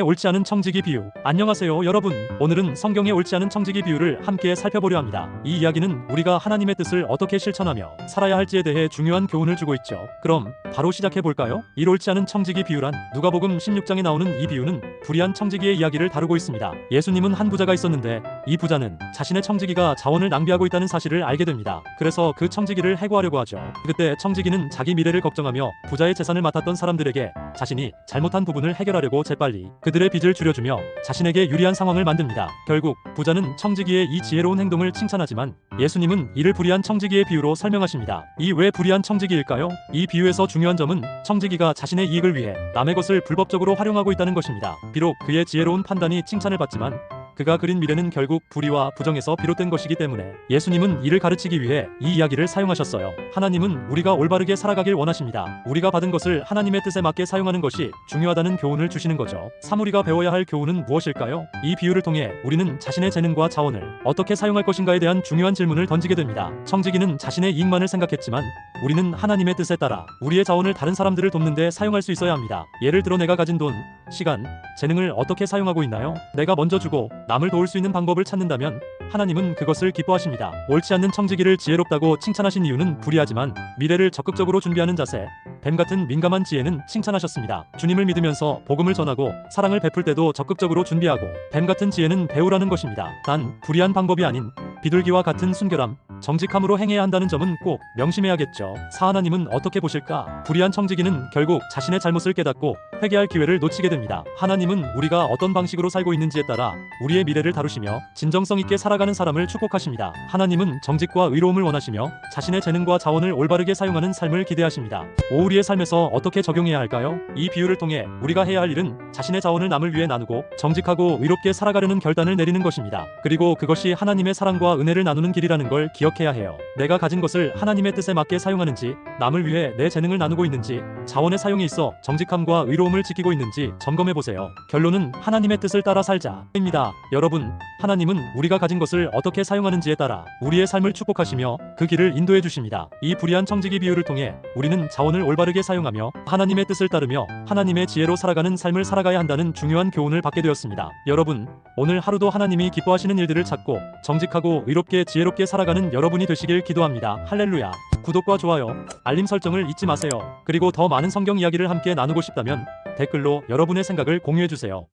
옳지 않은 청지기 비유. 안녕하세요 여러분. 오늘은 성경의 옳지 않은 청지기 비유를 함께 살펴보려 합니다. 이 이야기는 우리가 하나님의 뜻을 어떻게 실천하며 살아야 할지에 대해 중요한 교훈을 주고 있죠. 그럼 바로 시작해 볼까요? 이 옳지 않은 청지기 비유란 누가복음 16장에 나오는 이 비유는 불의한 청지기의 이야기를 다루고 있습니다. 예수님은 한 부자가 있었는데 이 부자는 자신의 청지기가 자원을 낭비하고 있다는 사실을 알게 됩니다. 그래서 그 청지기를 해고하려고 하죠. 그때 청지기는 자기 미래를 걱정하며 부자의 재산을 맡았던 사람들에게 자신이 잘못한 부분을 해결하려고 재빨리 그들의 빚을 줄여주며 자신에게 유리한 상황을 만듭니다. 결국 부자는 청지기의 이 지혜로운 행동을 칭찬하지만 예수님은 이를 불의한 청지기의 비유로 설명하십니다. 이 왜 불의한 청지기일까요? 이 비유에서 중요한 점은 청지기가 자신의 이익을 위해 남의 것을 불법적으로 활용하고 있다는 것입니다. 비록 그의 지혜로운 판단이 칭찬을 받지만 그가 그린 미래는 결국 불의와 부정에서 비롯된 것이기 때문에 예수님은 이를 가르치기 위해 이 이야기를 사용하셨어요. 하나님은 우리가 올바르게 살아가길 원하십니다. 우리가 받은 것을 하나님의 뜻에 맞게 사용하는 것이 중요하다는 교훈을 주시는 거죠. 우리가 배워야 할 교훈은 무엇일까요? 이 비유를 통해 우리는 자신의 재능과 자원을 어떻게 사용할 것인가에 대한 중요한 질문을 던지게 됩니다. 청지기는 자신의 이익만을 생각했지만 우리는 하나님의 뜻에 따라 우리의 자원을 다른 사람들을 돕는 데 사용할 수 있어야 합니다. 예를 들어 내가 가진 돈, 시간, 재능을 어떻게 사용하고 있나요? 내가 먼저 주고 남을 도울 수 있는 방법을 찾는다면 하나님은 그것을 기뻐하십니다. 옳지 않는 청지기를 지혜롭다고 칭찬하신 이유는 불의하지만 미래를 적극적으로 준비하는 자세, 뱀 같은 민감한 지혜는 칭찬하셨습니다. 주님을 믿으면서 복음을 전하고 사랑을 베풀 때도 적극적으로 준비하고 뱀 같은 지혜는 배우라는 것입니다. 단 불의한 방법이 아닌 비둘기와 같은 순결함, 정직함으로 행해야 한다는 점은 꼭 명심해야겠죠. 하나님은 어떻게 보실까? 불의한 청지기는 결국 자신의 잘못을 깨닫고 회개할 기회를 놓치게 됩니다. 하나님은 우리가 어떤 방식으로 살고 있는지에 따라 우리의 미래를 다루시며 진정성 있게 살아가는 사람을 축복하십니다. 하나님은 정직과 의로움을 원하시며 자신의 재능과 자원을 올바르게 사용하는 삶을 기대하십니다. 우리의 삶에서 어떻게 적용해야 할까요? 이 비유를 통해 우리가 해야 할 일은 자신의 자원을 남을 위해 나누고 정직하고 의롭게 살아가려는 결단을 내리는 것입니다. 그리고 그것이 하나님의 사랑과 은혜를 나누는 길이라는 걸 기억해야 해요. 내가 가진 것을 하나님의 뜻에 맞게 사용하는지, 남을 위해 내 재능을 나누고 있는지, 자원의 사용에 있어 정직함과 의로움을 지키고 있는지 점검해보세요. 결론은 하나님의 뜻을 따라 살자입니다. 여러분, 하나님은 우리가 가진 것을 어떻게 사용하는지에 따라 우리의 삶을 축복하시며 그 길을 인도해 주십니다. 이 불의한 청지기 비유를 통해 우리는 자원을 올바르게 사용하며 하나님의 뜻을 따르며 하나님의 지혜로 살아가는 삶을 살아가야 한다는 중요한 교훈을 받게 되었습니다. 여러분, 오늘 하루도 하나님이 기뻐하시는 일들을 찾고 정직하고 의롭게 지혜롭게 살아가는 여러분이 되시길 기도합니다. 할렐루야. 구독과 좋아요, 알림 설정을 잊지 마세요. 그리고 더 많은 성경 이야기를 함께 나누고 싶다면 댓글로 여러분의 생각을 공유해주세요.